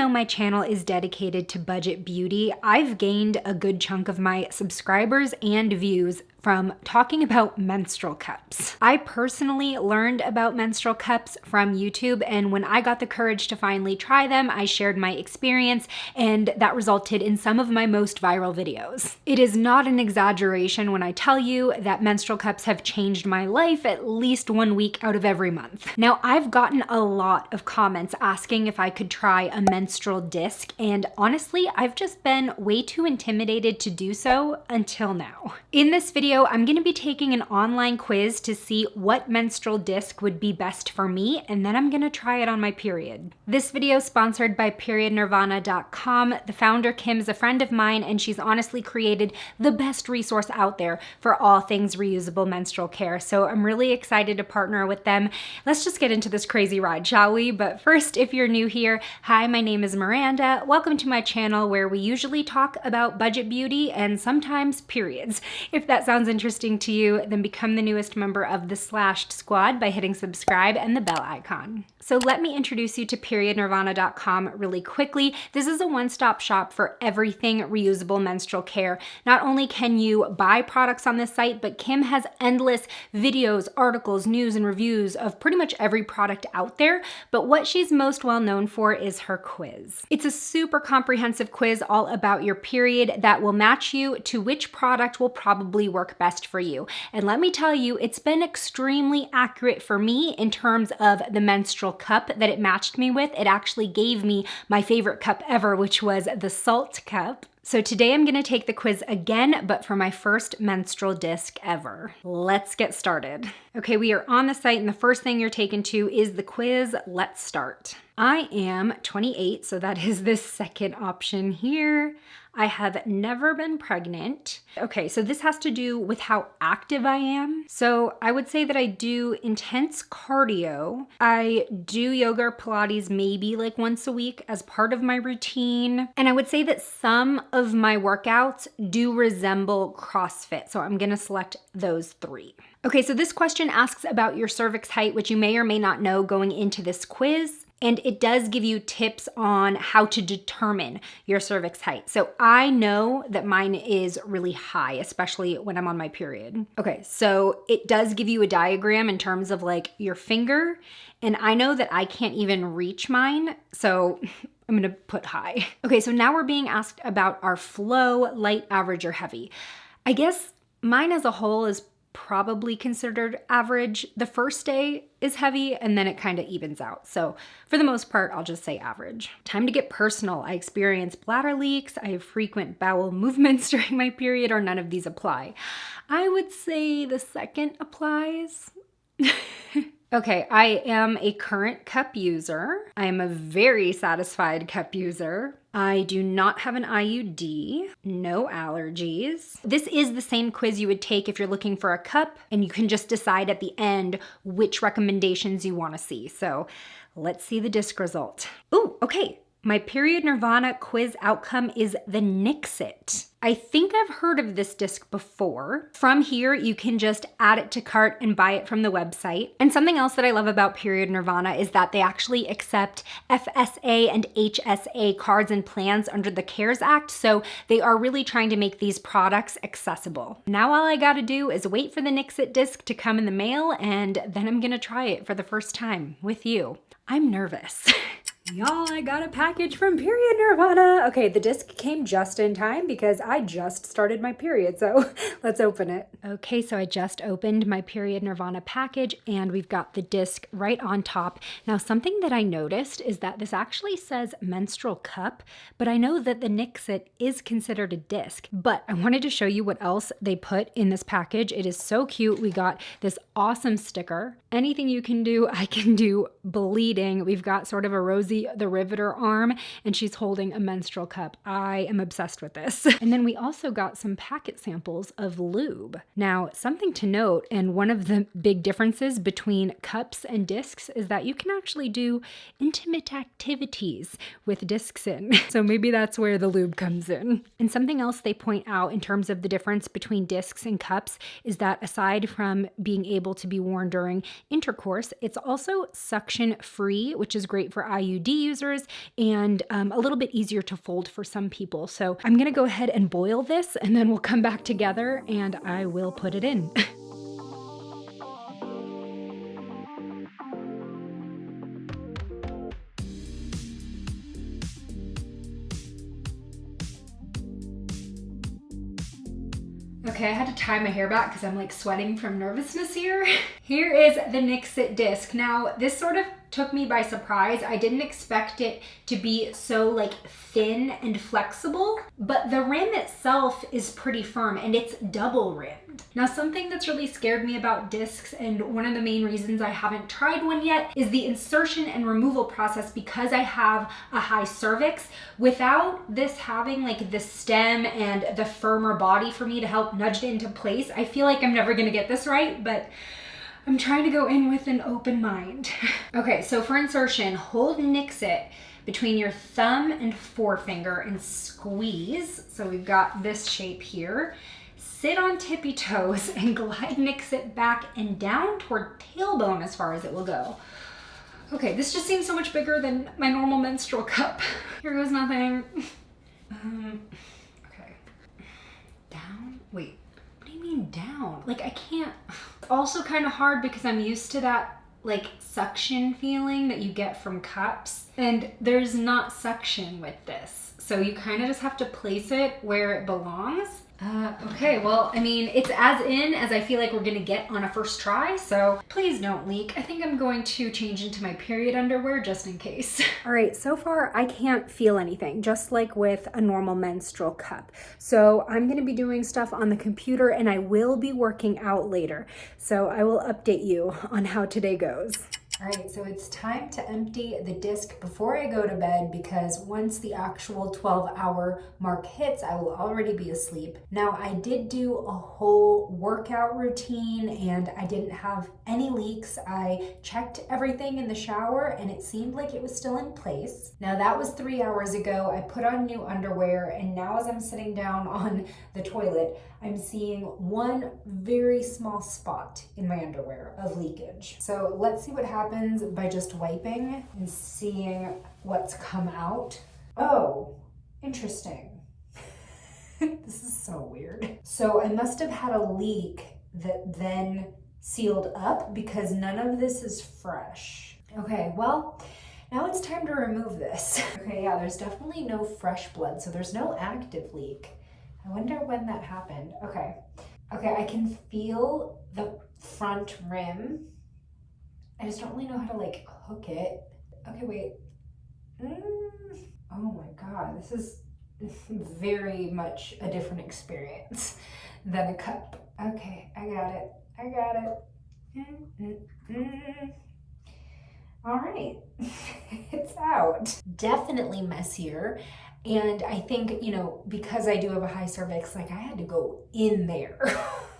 though my channel is dedicated to budget beauty, I've gained a good chunk of my subscribers and views from talking about menstrual cups. I personally learned about menstrual cups from YouTube, and when I got the courage to finally try them, I shared my experience, and that resulted in some of my most viral videos. It is not an exaggeration when I tell you that menstrual cups have changed my life at least 1 week out of every month. Now, I've gotten a lot of comments asking if I could try a menstrual disc, and honestly, I've just been way too intimidated to do so until now. In this video, I'm going to be taking an online quiz to see what menstrual disc would be best for me, and then I'm going to try it on my period. This video is sponsored by periodnirvana.com. The founder, Kim, is a friend of mine, and she's honestly created the best resource out there for all things reusable menstrual care. So I'm really excited to partner with them. Let's just get into this crazy ride, shall we? But first, if you're new here, hi, my name is Miranda. Welcome to my channel where we usually talk about budget beauty and sometimes periods. If that sounds interesting to you, then become the newest member of the Slashed Squad by hitting subscribe and the bell icon. So let me introduce you to periodnirvana.com really quickly. This is a one-stop shop for everything reusable menstrual care. Not only can you buy products on this site, but Kim has endless videos, articles, news, and reviews of pretty much every product out there. But what she's most well known for is her quiz. It's a super comprehensive quiz all about your period that will match you to which product will probably work best for you. And let me tell you, it's been extremely accurate for me in terms of the menstrual cup that it matched me with. It actually gave me my favorite cup ever, which was the Salt cup. So today I'm going to take the quiz again, but for my first menstrual disc ever. Let's get started. Okay, we are on the site, and the first thing you're taken to is the quiz. Let's start. I am 28, so that is this second option here. I have never been pregnant. Okay, so this has to do with how active I am. So I would say that I do intense cardio. I do yoga or Pilates maybe like once a week as part of my routine. And I would say that some of my workouts do resemble CrossFit. So I'm gonna select those three. Okay, so this question asks about your cervix height, which you may or may not know going into this quiz. And it does give you tips on how to determine your cervix height. So I know that mine is really high, especially when I'm on my period. Okay, so it does give you a diagram in terms of like your finger. And I know that I can't even reach mine, so I'm gonna put high. Okay, so now we're being asked about our flow, light, average, or heavy. I guess mine as a whole is probably considered average. The first day is heavy and then it kind of evens out. So for the most part, I'll just say average. Time to get personal. I experience bladder leaks. I have frequent bowel movements during my period, or none of these apply. I would say the second applies. Okay, I am a current cup user. I am a very satisfied cup user. I do not have an IUD, no allergies. This is the same quiz you would take if you're looking for a cup, and you can just decide at the end which recommendations you want to see. So let's see the disc result. Ooh, okay. My Period Nirvana quiz outcome is the Nixit. I think I've heard of this disc before. From here, you can just add it to cart and buy it from the website. And something else that I love about Period Nirvana is that they actually accept FSA and HSA cards and plans under the CARES Act. So they are really trying to make these products accessible. Now all I gotta do is wait for the Nixit disc to come in the mail, and then I'm gonna try it for the first time with you. I'm nervous. Y'all, I got a package from Period Nirvana. Okay, the disc came just in time because I just started my period, so let's open it. Okay, so I just opened my Period Nirvana package, and we've got the disc right on top. Now, something that I noticed is that this actually says menstrual cup, but I know that the Nixit is considered a disc. But I wanted to show you what else they put in this package. It is so cute. We got this awesome sticker. Anything you can do, I can do bleeding. We've got sort of a Rosie the Riveter arm, and she's holding a menstrual cup. I am obsessed with this. And then we also got some packet samples of lube. Now, something to note, and one of the big differences between cups and discs is that you can actually do intimate activities with discs in. So maybe that's where the lube comes in. And something else they point out in terms of the difference between discs and cups is that aside from being able to be worn during intercourse. It's also suction free, which is great for IUD users, and a little bit easier to fold for some people. So I'm gonna go ahead and boil this, and then we'll come back together and I will put it in. Okay, I had to tie my hair back because I'm like sweating from nervousness here. Here is the Nixit disc. Now, this sort of took me by surprise. I didn't expect it to be so like thin and flexible, but the rim itself is pretty firm and it's double rimmed. Now, something that's really scared me about discs, and one of the main reasons I haven't tried one yet, is the insertion and removal process because I have a high cervix. Without this having like the stem and the firmer body for me to help nudge it into place, I feel like I'm never gonna get this right, but I'm trying to go in with an open mind. Okay, so for insertion, hold Nixit between your thumb and forefinger and squeeze. So we've got this shape here. Sit on tippy toes and glide Nixit back and down toward tailbone as far as it will go. Okay, this just seems so much bigger than my normal menstrual cup. Here goes nothing. Okay. Down? Wait, what do you mean down? Like I can't. It's also kind of hard because I'm used to that like suction feeling that you get from cups, and there's not suction with this. So you kind of just have to place it where it belongs. Okay, well, I mean, it's as in as I feel like we're gonna get on a first try, so please don't leak. I think I'm going to change into my period underwear just in case. All right, so far I can't feel anything, just like with a normal menstrual cup. So I'm gonna be doing stuff on the computer and I will be working out later. So I will update you on how today goes. All right, so it's time to empty the disc before I go to bed because once the actual 12-hour mark hits, I will already be asleep. Now, I did do a whole workout routine and I didn't have any leaks. I checked everything in the shower and it seemed like it was still in place. Now, that was 3 hours ago. I put on new underwear and now as I'm sitting down on the toilet, I'm seeing one very small spot in my underwear of leakage. So let's see what happens by just wiping and seeing what's come out. Oh, interesting. This is so weird. So I must have had a leak that then sealed up because none of this is fresh. Okay, well, now it's time to remove this. Okay, yeah, there's definitely no fresh blood, so there's no active leak. I wonder when that happened. Okay, I can feel the front rim. I just don't really know how to like hook it. Okay, wait. Oh my God, this is very much a different experience than a cup. Okay, I got it. All right, it's out. Definitely messier. And I think, you know, because I do have a high cervix, like I had to go in there.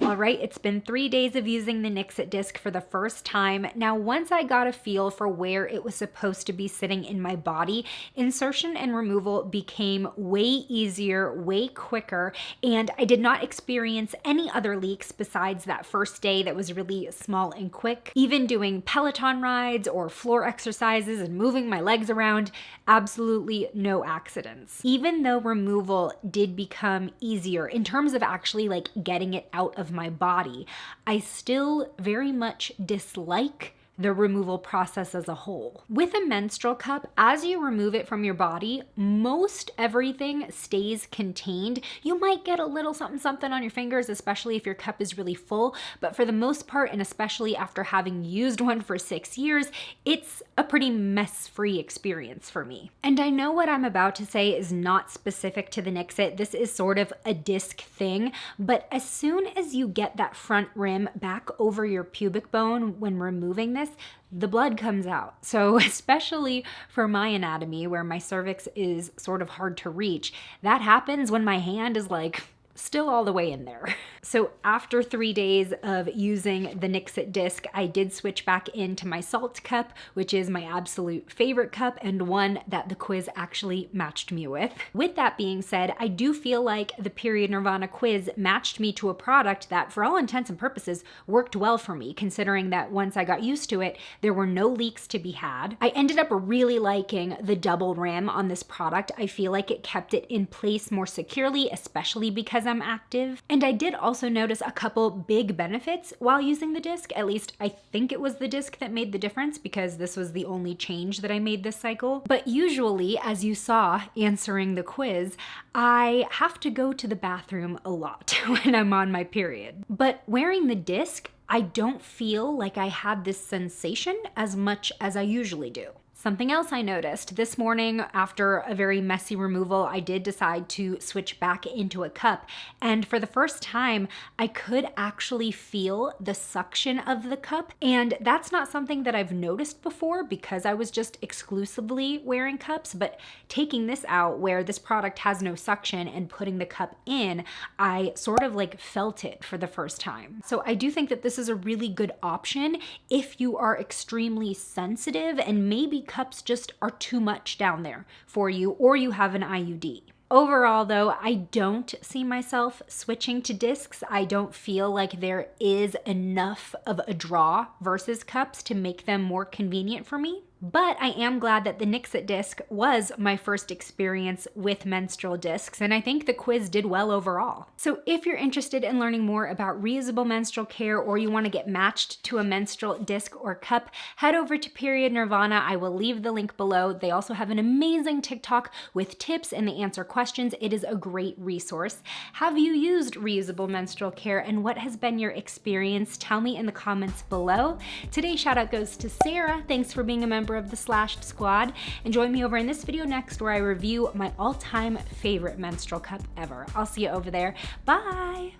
All right, it's been 3 days of using the Nixit disc for the first time. Now, once I got a feel for where it was supposed to be sitting in my body, insertion and removal became way easier, way quicker, and I did not experience any other leaks besides that first day that was really small and quick. Even doing Peloton rides or floor exercises and moving my legs around, absolutely no accidents. Even though removal did become easier in terms of actually like getting it out of my body, I still very much dislike the removal process as a whole. With a menstrual cup, as you remove it from your body, most everything stays contained. You might get a little something on your fingers, especially if your cup is really full, but for the most part, and especially after having used one for 6 years, it's a pretty mess-free experience for me. And I know what I'm about to say is not specific to the Nixit. This is sort of a disc thing, but as soon as you get that front rim back over your pubic bone when removing this, the blood comes out. So especially for my anatomy where my cervix is sort of hard to reach, that happens when my hand is like still all the way in there. So after 3 days of using the Nixit disc, I did switch back into my salt cup, which is my absolute favorite cup and one that the quiz actually matched me with. With that being said, I do feel like the Period Nirvana quiz matched me to a product that, for all intents and purposes, worked well for me, considering that once I got used to it, there were no leaks to be had. I ended up really liking the double rim on this product. I feel like it kept it in place more securely, especially because I'm active. And I did also notice a couple big benefits while using the disc. At least I think it was the disc that made the difference, because this was the only change that I made this cycle. But usually, as you saw answering the quiz, I have to go to the bathroom a lot when I'm on my period. But wearing the disc, I don't feel like I had this sensation as much as I usually do. Something else I noticed this morning after a very messy removal, I did decide to switch back into a cup. And for the first time, I could actually feel the suction of the cup. And that's not something that I've noticed before because I was just exclusively wearing cups. But taking this out where this product has no suction and putting the cup in, I sort of like felt it for the first time. So I do think that this is a really good option if you are extremely sensitive and maybe cups just are too much down there for you, or you have an IUD. Overall, though, I don't see myself switching to discs. I don't feel like there is enough of a draw versus cups to make them more convenient for me. But I am glad that the Nixit disc was my first experience with menstrual discs, and I think the quiz did well overall. So if you're interested in learning more about reusable menstrual care, or you want to get matched to a menstrual disc or cup, head over to Period Nirvana. I will leave the link below. They also have an amazing TikTok with tips and they answer questions. It is a great resource. Have you used reusable menstrual care, and what has been your experience? Tell me in the comments below. Today's shout out goes to Sarah. Thanks for being a member of the Slashed Squad, and join me over in this video next where I review my all-time favorite menstrual cup ever. I'll see you over there. Bye!